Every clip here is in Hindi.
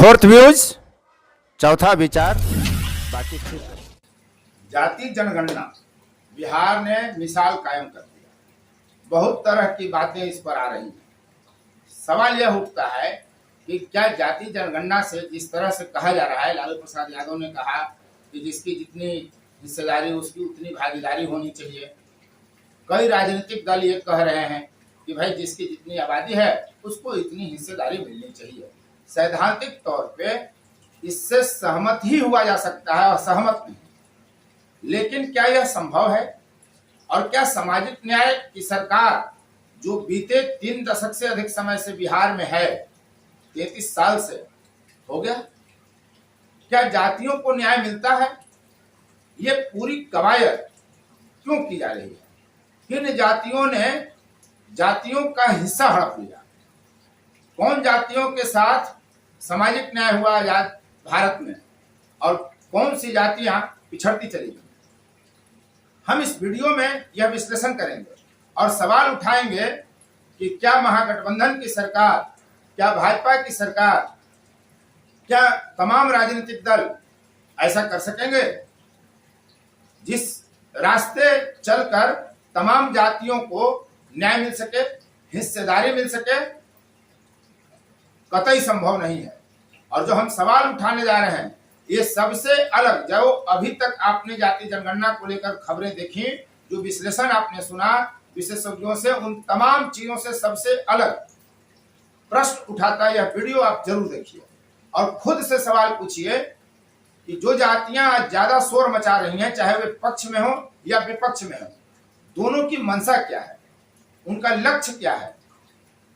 फोर्थ व्यूज, चौथा विचार, बाकी ठीक है। जाति जनगणना बिहार ने मिसाल कायम कर दिया। बहुत तरह की बातें इस पर आ रही हैं। सवाल यह उठता है कि क्या जाति जनगणना से जिस तरह से कहा जा रहा है, लालू प्रसाद यादव ने कहा कि जिसकी जितनी हिस्सेदारी उसकी उतनी भागीदारी होनी चाहिए। कई राजनीतिक दल ये कह रहे हैं कि भाई जिसकी जितनी आबादी है उसको इतनी हिस्सेदारी मिलनी चाहिए। सैद्धांतिक तौर पे इससे सहमत ही हुआ जा सकता है, असहमत नहीं। लेकिन क्या यह संभव है? और क्या सामाजिक न्याय की सरकार जो बीते 3 दशक से अधिक समय से बिहार में है, 33 साल से हो गया, क्या जातियों को न्याय मिलता है? ये पूरी कवायद क्यों की जा रही है? किन जातियों ने जातियों का हिस्सा हड़प लिया? कौन जातियों के साथ सामाजिक न्याय हुआ आजाद भारत में और कौन सी जातियां पिछड़ती चली गई? हम इस वीडियो में यह विश्लेषण करेंगे और सवाल उठाएंगे कि क्या महागठबंधन की सरकार, क्या भाजपा की सरकार, क्या तमाम राजनीतिक दल ऐसा कर सकेंगे जिस रास्ते चलकर तमाम जातियों को न्याय मिल सके, हिस्सेदारी मिल सके? कतई संभव नहीं है। और जो हम सवाल उठाने जा रहे हैं ये सबसे अलग, जो अभी तक आपने जाति जनगणना को लेकर खबरें देखी, जो विश्लेषण आपने सुना विशेषज्ञों से, उन तमाम चीजों से सबसे अलग प्रश्न उठाता है यह वीडियो। आप जरूर देखिए और खुद से सवाल पूछिए कि जो जातियां आज ज्यादा शोर मचा रही हैं, चाहे वे पक्ष में हो या विपक्ष में हो, दोनों की मंशा क्या है, उनका लक्ष्य क्या है?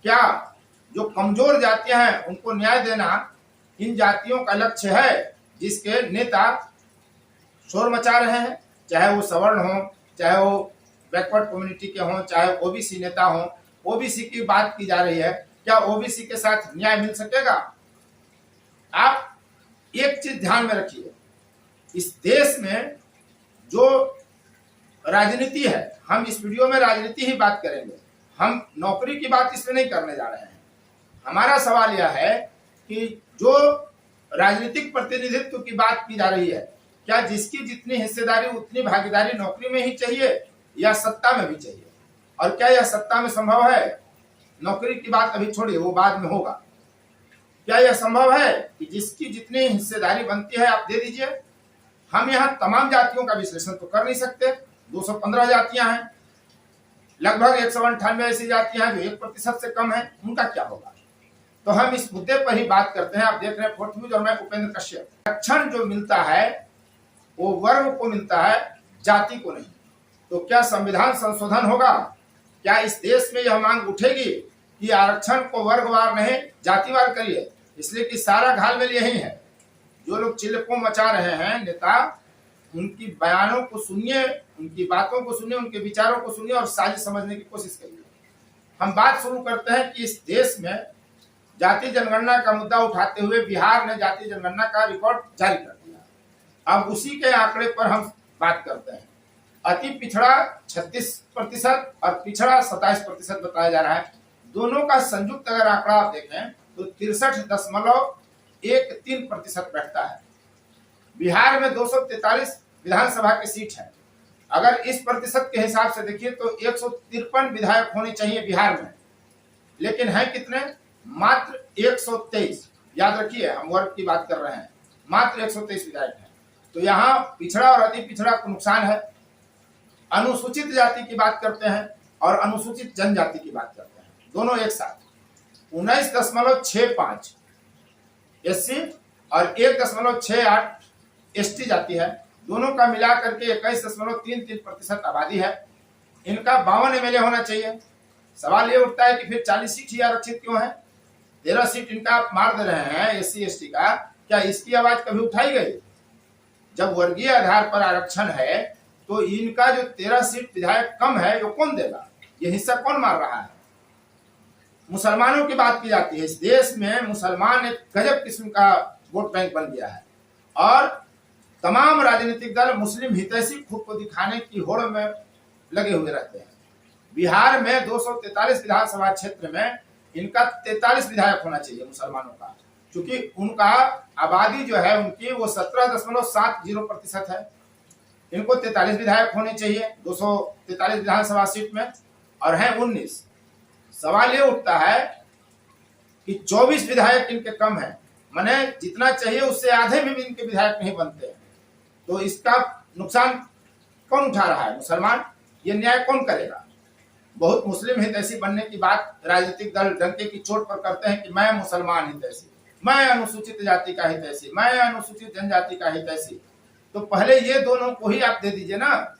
क्या जो कमजोर जातियां हैं उनको न्याय देना इन जातियों का लक्ष्य है जिसके नेता शोर मचा रहे हैं? चाहे वो सवर्ण हो, चाहे वो बैकवर्ड कम्युनिटी के हों, चाहे ओबीसी नेता हों। ओबीसी की बात की जा रही है, क्या ओबीसी के साथ न्याय मिल सकेगा? आप एक चीज ध्यान में रखिए, इस देश में जो राजनीति है, हम इस वीडियो में राजनीति ही बात करेंगे, हम नौकरी की बात इसमें नहीं करने जा रहे हैं। हमारा सवाल यह है कि जो राजनीतिक प्रतिनिधित्व की बात की जा रही है, क्या जिसकी जितनी हिस्सेदारी उतनी भागीदारी नौकरी में ही चाहिए या सत्ता में भी चाहिए? और क्या यह सत्ता में संभव है? नौकरी की बात अभी छोड़िए, वो बाद में होगा। क्या यह संभव है कि जिसकी जितनी हिस्सेदारी बनती है आप दे दीजिए? हम यहाँ तमाम जातियों का विश्लेषण तो कर नहीं सकते। 215 जातियां हैं, लगभग 198 ऐसी जातियां हैं जो 1% से कम है, उनका क्या होगा? तो हम इस मुद्दे पर ही बात करते हैं। आप देख रहे हैं फोर्थ न्यूज और मैं उपेंद्र कश्यप। आरक्षण जो मिलता है वो वर्ग को मिलता है, जाति को नहीं। तो क्या संविधान संशोधन होगा? क्या इस देश में यह मांग उठेगी कि आरक्षण को वर्गवार नहीं जातिवार करिए? इसलिए कि सारा घालमेल यही है। जो लोग चिल्लकों मचा रहे हैं नेता, उनकी बयानों को सुनिए, उनकी बातों को सुनिए, उनके विचारों को सुनिए और साजिश समझने की कोशिश करिए। हम बात शुरू करते हैं कि इस देश में जाति जनगणना का मुद्दा उठाते हुए बिहार ने जाति जनगणना का रिकॉर्ड जारी कर दिया। अब उसी के आंकड़े पर हम बात करते हैं। अति पिछड़ा 36% और पिछड़ा 27% बताया जा रहा है। दोनों का संयुक्त अगर आंकड़ा आप देखें तो 63.13% बैठता है। बिहार में 243 विधानसभा की सीट है। अगर इस प्रतिशत के हिसाब से देखिए तो 153 विधायक होने चाहिए बिहार में, लेकिन है कितने? मात्र 123। याद रखिए, हम वर्ग की बात कर रहे हैं, मात्र 123 विधायक हैं। तो यहाँ पिछड़ा और अति पिछड़ा को नुकसान है। अनुसूचित जाति की बात करते हैं और अनुसूचित जनजाति की बात करते हैं, दोनों एक साथ 19.65 एससी और 1.68 एसटी जाति है। दोनों का मिला करके 21.33% आबादी है। इनका 52 एमएलए होना चाहिए। सवाल ये उठता है कि फिर 40 सीट ही आरक्षित क्यों है? 13 सीट इनका आप मार दे रहे हैं एससी एसटी का। क्या इसकी आवाज कभी उठाई गई? जब वर्गीय आधार पर आरक्षण है तो इनका जो 13 सीट विधायक कम है वो कौन देगा? ये हिस्सा कौन मार रहा है? मुसलमानों की बात की जाती है। इस देश में मुसलमान एक गजब किस्म का वोट बैंक बन गया है और तमाम राजनीतिक दल मुस्लिम हितैषी खुद को दिखाने की होड़ में लगे हुए रहते हैं। बिहार में 243 विधानसभा क्षेत्र में इनका 43 विधायक होना चाहिए मुसलमानों का। क्योंकि उनका आबादी जो है उनकी वो 17.70% है। इनको 43 विधायक होने चाहिए 243 विधानसभा सीट में, और हैं 19। सवाल ये उठता है कि 24 विधायक इनके कम है, माने जितना चाहिए उससे आधे में भी इनके विधायक नहीं बनते हैं। तो इसका नुकसान कौन उठा रहा है? मुसलमान। ये न्याय कौन करेगा? बहुत मुस्लिम हितैषी बनने की बात राजनीतिक दल डंके की चोट पर करते हैं कि मैं मुसलमान हितैषी, मैं अनुसूचित जाति का हितैषी, मैं अनुसूचित जनजाति का हितैषी। तो पहले ये दोनों को ही आप दे दीजिए ना,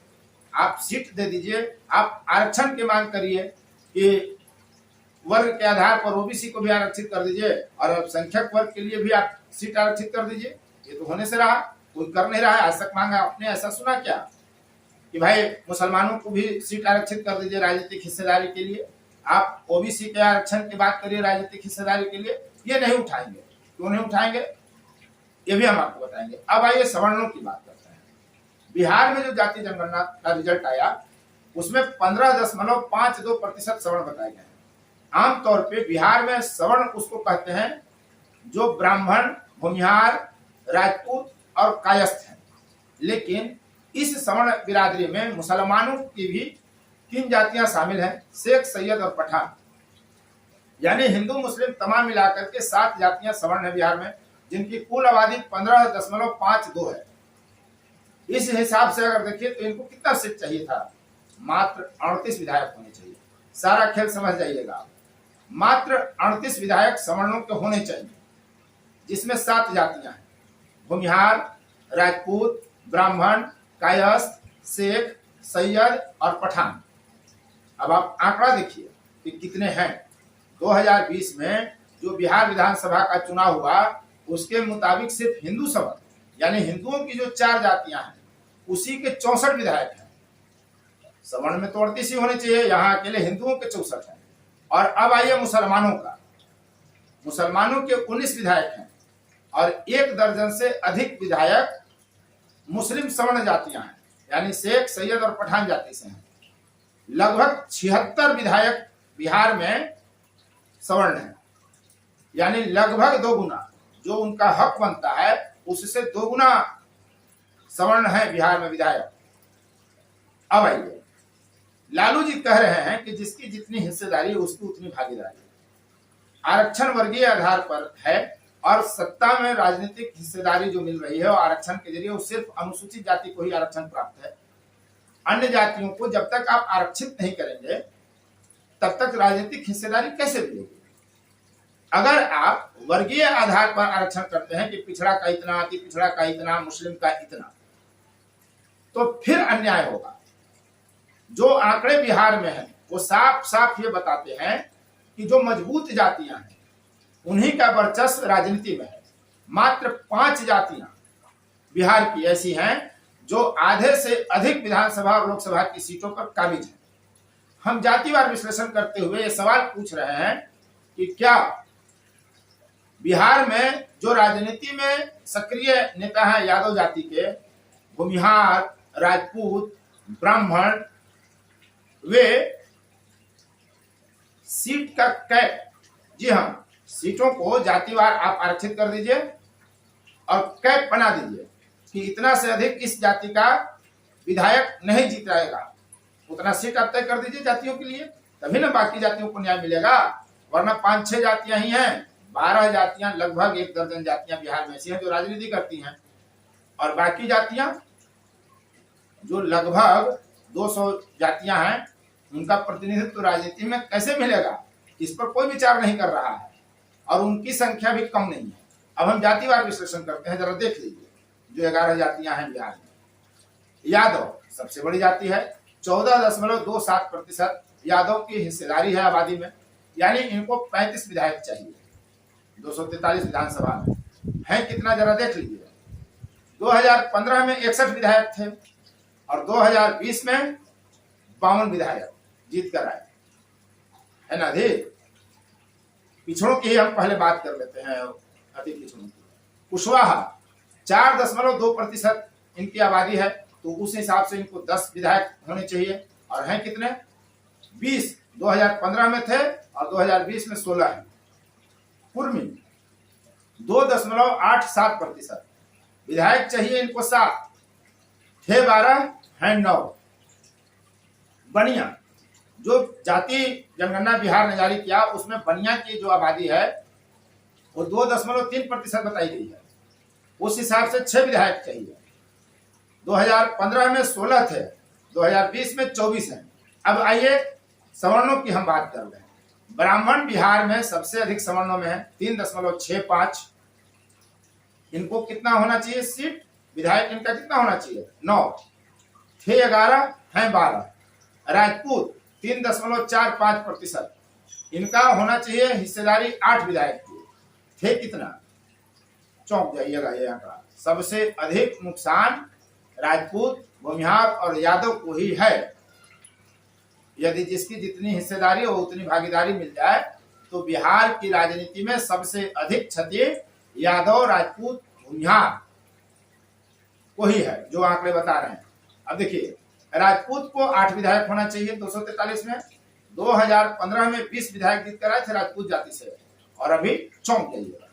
आप सीट दे दीजिए, आप आरक्षण की मांग करिए कि वर्ग के आधार पर ओबीसी को भी आरक्षित कर दीजिए और अल्पसंख्यक वर्ग के लिए भी आप सीट आरक्षित कर दीजिए। ये तो होने से रहा, कोई कर नहीं रहा है। आज तक मांगा आपने ऐसा सुना क्या कि भाई मुसलमानों को भी सीट आरक्षित कर दीजिए राजनीतिक हिस्सेदारी के लिए? आप ओबीसी के आरक्षण की बात करिए राजनीतिक हिस्सेदारी के लिए, ये नहीं उठाएंगे। क्यों नहीं उठाएंगे ये भी हम आपको बताएंगे। अब आइए सवर्णों की बात करते हैं। बिहार में जो जाति जनगणना का रिजल्ट आया उसमें 15.52% सवर्ण बताए गए हैं। आमतौर पे बिहार में सवर्ण उसको कहते हैं जो ब्राह्मण, भूमिहार, राजपूत और कायस्थ हैं। लेकिन इस सवर्ण बिरादरी में मुसलमानों की भी 3 जातियां शामिल हैं, शेख, सैयद और पठान। यानी हिंदू मुस्लिम तमाम मिलाकर के 7 जातियां सवर्ण है बिहार में, जिनकी कुल आबादी 15.52 है। इस हिसाब से अगर देखिए तो इनको कितना सीट चाहिए था? मात्र 38 विधायक होने चाहिए। सारा खेल समझ जाइएगा। मात्र 38 विधायक सवर्णों के होने चाहिए, जिसमें 7 जातियां हैं, भूमिहार, राजपूत, ब्राह्मण, कायस्थ, शेख, सैयद और पठान। अब आप आंकड़ा देखिए कि कितने हैं। 2020 में जो बिहार विधानसभा का चुनाव हुआ उसके मुताबिक सिर्फ हिंदू सवर्ण यानी हिंदुओं की जो 4 जातियां हैं उसी के 64 विधायक हैं। सवर्ण में तो 38 ही होने चाहिए, यहाँ अकेले हिंदुओं के 64 हैं। और अब आइए मुसलमानों का। मुसलमानों के 19 विधायक हैं और 1 दर्जन से अधिक विधायक मुस्लिम सवर्ण जातियां हैं, यानी शेख, सैयद और पठान जाति से हैं। लगभग 76 विधायक बिहार में सवर्ण हैं, यानी लगभग 2 गुना जो उनका हक बनता है उससे 2 गुना सवर्ण है बिहार में विधायक। अब आइए, लालू जी कह रहे हैं कि जिसकी जितनी हिस्सेदारी उसकी उतनी भागीदारी। आरक्षण वर्गीय आधार पर है और सत्ता में राजनीतिक हिस्सेदारी जो मिल रही है वो आरक्षण के जरिए, वो सिर्फ अनुसूचित जाति को ही आरक्षण प्राप्त है। अन्य जातियों को जब तक आप आरक्षित नहीं करेंगे तब तक राजनीतिक हिस्सेदारी कैसे मिलेगी? अगर आप वर्गीय आधार पर आरक्षण करते हैं कि पिछड़ा का इतना, अति पिछड़ा का इतना, मुस्लिम का इतना, तो फिर अन्याय होगा। जो आंकड़े बिहार में हैं वो साफ साफ ये बताते हैं कि जो मजबूत जातियां हैं उन्हीं का वर्चस्व राजनीति में है। मात्र 5 जातियां बिहार की ऐसी हैं जो आधे से अधिक विधानसभा और लोकसभा की सीटों पर काबिज हैं। हम जातिवार विश्लेषण करते हुए ये सवाल पूछ रहे हैं कि क्या बिहार में जो राजनीति में सक्रिय नेता हैं यादव जाति के, भूमिहार, राजपूत, ब्राह्मण, वे सीट का कैप, जी हाँ, सीटों को जातिवार आप आरक्षित कर दीजिए और कैप बना दीजिए कि इतना से अधिक इस जाति का विधायक नहीं जीत जाएगा, उतना सीट आप तय कर दीजिए जातियों के लिए, तभी ना बाकी जातियों को न्याय मिलेगा। वरना 5-6 जातियां ही हैं, 12 जातियां, लगभग 1 दर्जन जातियां बिहार में ऐसी हैं जो राजनीति करती हैं, और बाकी जातियां जो लगभग 200 जातियां हैं उनका प्रतिनिधित्व राजनीति में कैसे मिलेगा, इस पर कोई विचार नहीं कर रहा है और उनकी संख्या भी कम नहीं है। अब हम जातिवार विश्लेषण करते हैं, जरा देख लीजिए। जो 11 जातियां हैं बिहार में, यादव सबसे बड़ी जाति है, 14.27% यादव की हिस्सेदारी है आबादी में, यानी इनको 35 विधायक चाहिए 243 विधानसभा में। है कितना जरा देख लीजिए। 2015 में 61 विधायक थे और 2020 में 52 विधायक जीत कर आए, है ना। अधिक पिछड़ों की ही हम पहले बात कर लेते हैं, अति पिछड़ों की। कुशवाहा 4.2% इनकी आबादी है, तो उस हिसाब से इनको 10 विधायक होने चाहिए, और हैं कितने? 20 2015 में थे और 2020 में 16 है। कुर्मी 2.87%। विधायक चाहिए इनको 7, थे 12, हैं 9। बनिया, जो जाति जनगणना बिहार ने जारी किया उसमें बनिया की जो आबादी है वो 2.3% बताई गई है। उस हिसाब से 6 विधायक चाहिए। 2015 में 16 थे, 2020 में 24 हैं। अब आइए सवर्णों की हम बात कर रहे हैं। ब्राह्मण बिहार में सबसे अधिक सवर्णों में है, 3.65। इनको कितना होना चाहिए सीट? विधायक इनका कितना होना चाहिए? 9, थे 11, हैं 12। राजपूत 3.45%। इनका होना चाहिए हिस्सेदारी 8 विधायक की, थे कितना? चौंक जाइएगा ये आंकड़ा। सबसे अधिक नुकसान राजपूत, भूमिहार और यादव को ही है। यदि जिसकी जितनी हिस्सेदारी हो उतनी भागीदारी मिल जाए तो बिहार की राजनीति में सबसे अधिक क्षति यादव, राजपूत, भूमिहार को ही है, जो आंकड़े बता रहे हैं। अब देखिए, राजपूत को 8 विधायक होना चाहिए 243 में। 2015 में 20 विधायक जीत कर आए थे राजपूत जाति से, और अभी चौंक जाइएगा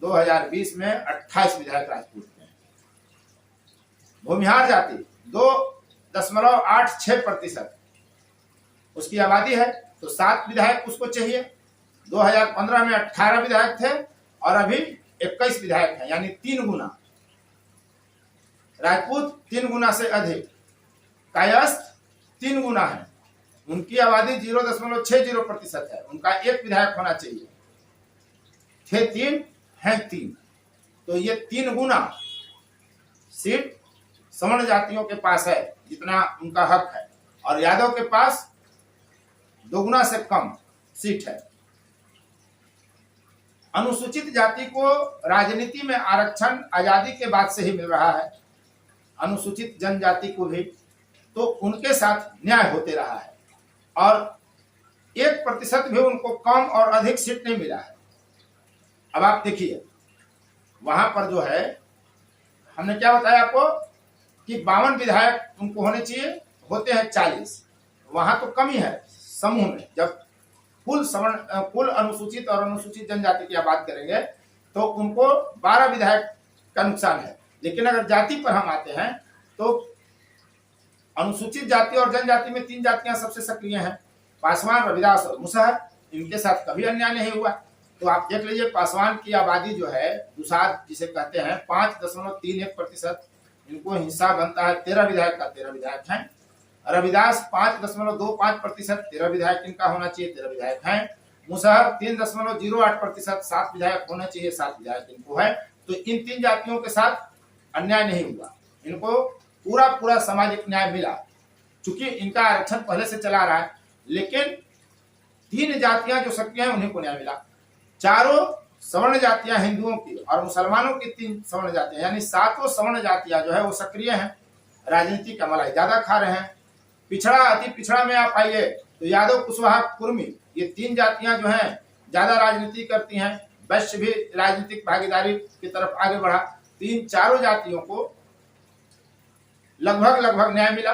2020 में 28 विधायक राजपूत में। भूमिहार जाति 2.86% उसकी आबादी है, तो 7 विधायक उसको चाहिए। 2015 में 18 विधायक थे और अभी 21 विधायक हैं, यानी 3 गुना। राजपूत 3 गुना से अधिक, कायस्थ 3 गुना है, उनकी आबादी 0.60% है, उनका 1 विधायक होना चाहिए। थे 3, हैं 3, तो ये 3 गुना सीट सवर्ण जातियों के पास है जितना उनका हक है, और यादव के पास 2 गुना से कम सीट है। अनुसूचित जाति को राजनीति में आरक्षण आजादी के बाद से ही मिल रहा है, अनुसूचित जनजाति को भी, तो उनके साथ न्याय होते रहा है, और 1% भी उनको कम और अधिक सीट नहीं मिला है। अब आप देखिए, वहां पर जो है, हमने क्या बताया आपको कि 52 विधायक उनको होने चाहिए, होते हैं 40। वहां तो कमी है समूह में। जब कुल अनुसूचित और अनुसूचित जनजाति की आप बात करेंगे तो उनको 12 विधायक का नुकसान है। लेकिन अगर जाति पर हम आते हैं तो अनुसूचित जाति और जनजाति में 3 जातियां सबसे सक्रिय हैं, पासवान, रविदास और मुसहर। इनके साथ कभी अन्याय नहीं हुआ। तो आप देख लीजिए, पासवान की आबादी जो है, दुसाध जिसे कहते हैं, 5.31%। इनको हिस्सा बनता है 13 विधायक का, 13 विधायक हैं। रविदास 5.25%, 13 विधायक इनका होना चाहिए, 13 विधायक हैं। मुसहर 3.08%, 7 विधायक होना चाहिए, 7 विधायक इनको है। तो इन 3 जातियों के साथ अन्याय नहीं हुआ, इनको पूरा सामाजिक न्याय मिला। चूंकि इनका आरक्षण पहले से चला रहा है, लेकिन 3 जातियां जो सक्रिय हैं उन्हीं को न्याय मिला। चारों सवर्ण जातियां हिंदुओं की और मुसलमानों की 3 सवर्ण जातियां, यानी 7 सवर्ण जातियां जो है वो सक्रिय हैं, राजनीति का मलाई ज्यादा खा रहे हैं। पिछड़ा, अति पिछड़ा में आप आइए तो यादव, कुशवाहा, कुर्मी, ये 3 जातियां जो हैं ज्यादा राजनीति करती हैं। वैश्य भी राजनीतिक भागीदारी की तरफ आगे बढ़ा। 3-4 जातियों को लगभग न्याय मिला,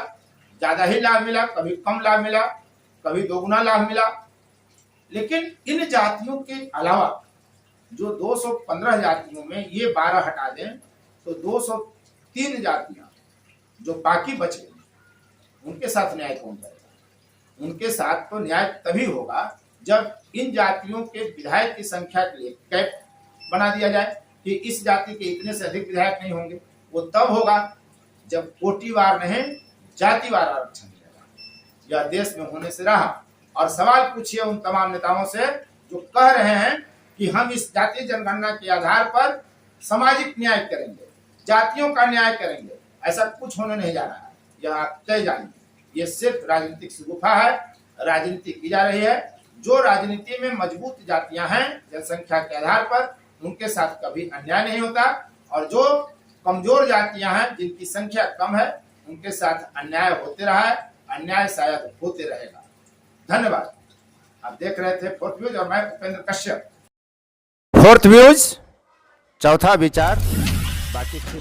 ज्यादा ही लाभ मिला, कभी कम लाभ मिला, कभी 2 गुना लाभ मिला। लेकिन इन जातियों के अलावा जो 215 जातियों में ये 12 हटा दें तो 203 जातियां जो बाकी बचे उनके साथ न्याय कौन करेगा? उनके साथ तो न्याय तभी होगा जब इन जातियों के विधायक की संख्या के लिए कैप बना दिया जाए कि इस जाति के इतने से अधिक विधायक नहीं होंगे। वो तब होगा जब कोटिवार नहीं, जातिवार आरक्षण मिलेगा। यह देश में होने से रहा। और सवाल पूछिए उन तमाम नेताओं से जो कह रहे हैं कि हम इस जातीय जनगणना के आधार पर सामाजिक न्याय करेंगे, जातियों का न्याय करेंगे। ऐसा कुछ होने नहीं जा रहा है, यह आप तय जानिए। ये सिर्फ राजनीतिक शगुफा है, राजनीति की जा रही है। जो राजनीति में मजबूत जातियां हैं जनसंख्या के आधार पर, उनके साथ कभी अन्याय नहीं होता, और जो कमजोर जातियां हैं जिनकी संख्या कम है, उनके साथ अन्याय होते रहा है, अन्याय शायद होते रहेगा। धन्यवाद। आप देख रहे थे फोर्थ व्यूज और मैं उपेंद्र कश्यप। फोर्थ व्यूज, चौथा विचार, बाकी फिर